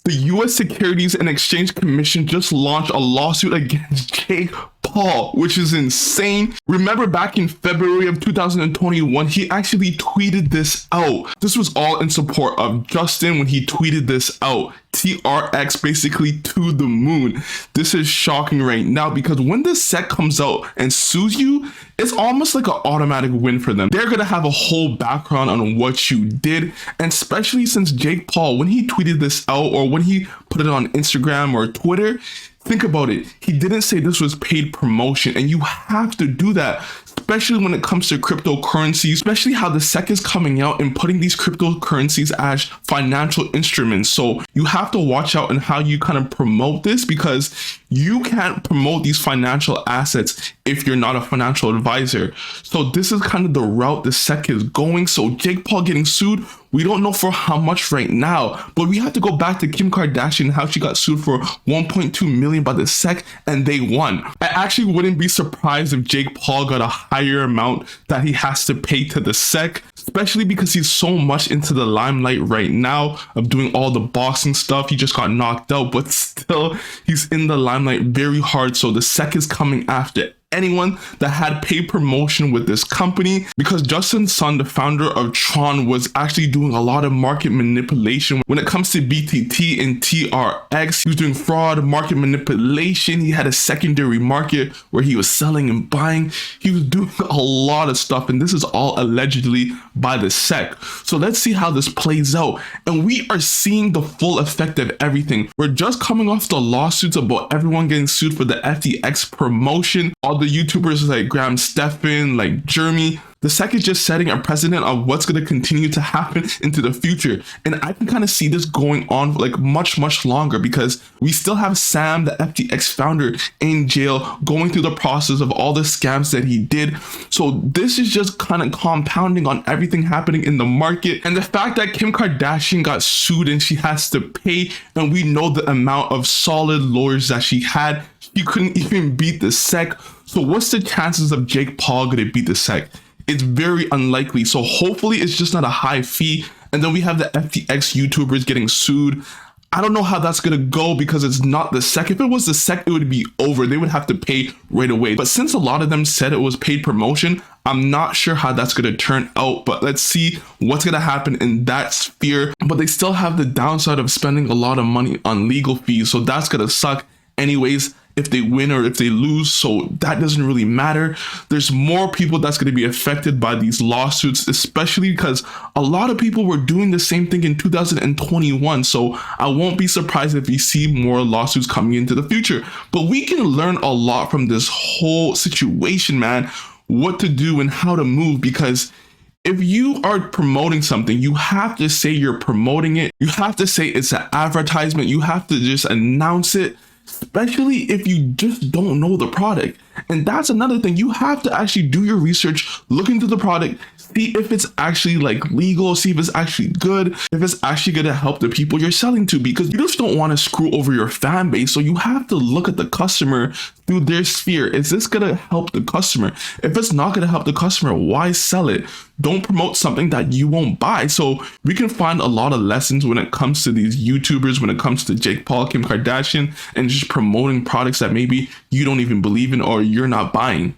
The US Securities and Exchange Commission just launched a lawsuit against Jake Paul, which is insane. Remember back in February of 2021, he actually tweeted this out. This was all in support of Justin when he tweeted this out. TRX basically to the moon. This is shocking right now because when the SEC comes out and sues you, it's almost like an automatic win for them. They're gonna have a whole background on what you did, and especially since Jake Paul, when he tweeted this out or when he put it on Instagram or Twitter, think about it. He didn't say this was paid promotion, and you have to do that, especially when it comes to cryptocurrencies, especially how the SEC is coming out and putting these cryptocurrencies as financial instruments. So you have to watch out on how you kind of promote this, because you can't promote these financial assets if you're not a financial advisor. So this is kind of the route the SEC is going. So Jake Paul getting sued, we don't know for how much right now, but we have to go back to Kim Kardashian, how she got sued for 1.2 million by the SEC and they won. I actually wouldn't be surprised if Jake Paul got a higher amount that he has to pay to the SEC, especially because he's so much into the limelight right now of doing all the boxing stuff. He just got knocked out, but still he's in the limelight very hard. So the SEC is coming after anyone that had paid promotion with this company, because Justin Sun, the founder of Tron, was actually doing a lot of market manipulation when it comes to BTT and TRX. He was doing fraud, market manipulation. He had a secondary market where he was selling and buying. He was doing a lot of stuff, and this is all allegedly by the SEC. So let's see how this plays out. And we are seeing the full effect of everything. We're just coming off the lawsuits about everyone getting sued for the FTX promotion. All the YouTubers like Graham Stephan, like Jeremy. The SEC is just setting a precedent of what's going to continue to happen into the future. And I can kind of see this going on for like much longer, because we still have Sam, the FTX founder, in jail, going through the process of all the scams that he did. So this is just kind of compounding on everything happening in the market. And the fact that Kim Kardashian got sued and she has to pay, and we know the amount of solid lawyers that she had, she couldn't even beat the SEC. So what's the chances of Jake Paul going to beat the SEC? It's very unlikely. So hopefully it's just not a high fee. And then we have the FTX YouTubers getting sued. I don't know how that's going to go, because it's not the SEC. If it was the SEC, it would be over. They would have to pay right away. But since a lot of them said it was paid promotion, I'm not sure how that's going to turn out. But let's see what's going to happen in that sphere. But they still have the downside of spending a lot of money on legal fees. So that's going to suck anyways, if they win or if they lose. So that doesn't really matter. There's more people that's going to be affected by these lawsuits, especially because a lot of people were doing the same thing in 2021. So I won't be surprised if we see more lawsuits coming into the future. But we can learn a lot from this whole situation, man, what to do and how to move, because if you are promoting something, you have to say you're promoting it. You have to say it's an advertisement. You have to just announce it, especially if you just don't know the product. And that's another thing. You have to actually do your research, look into the product, see if it's actually like legal, see if it's actually good, if it's actually going to help the people you're selling to, because you just don't want to screw over your fan base. So you have to look at the customer through their sphere. Is this going to help the customer? If it's not going to help the customer, why sell it? Don't promote something that you won't buy. So we can find a lot of lessons when it comes to these YouTubers, when it comes to Jake Paul, Kim Kardashian, and just promoting products that maybe you don't even believe in or you're not buying.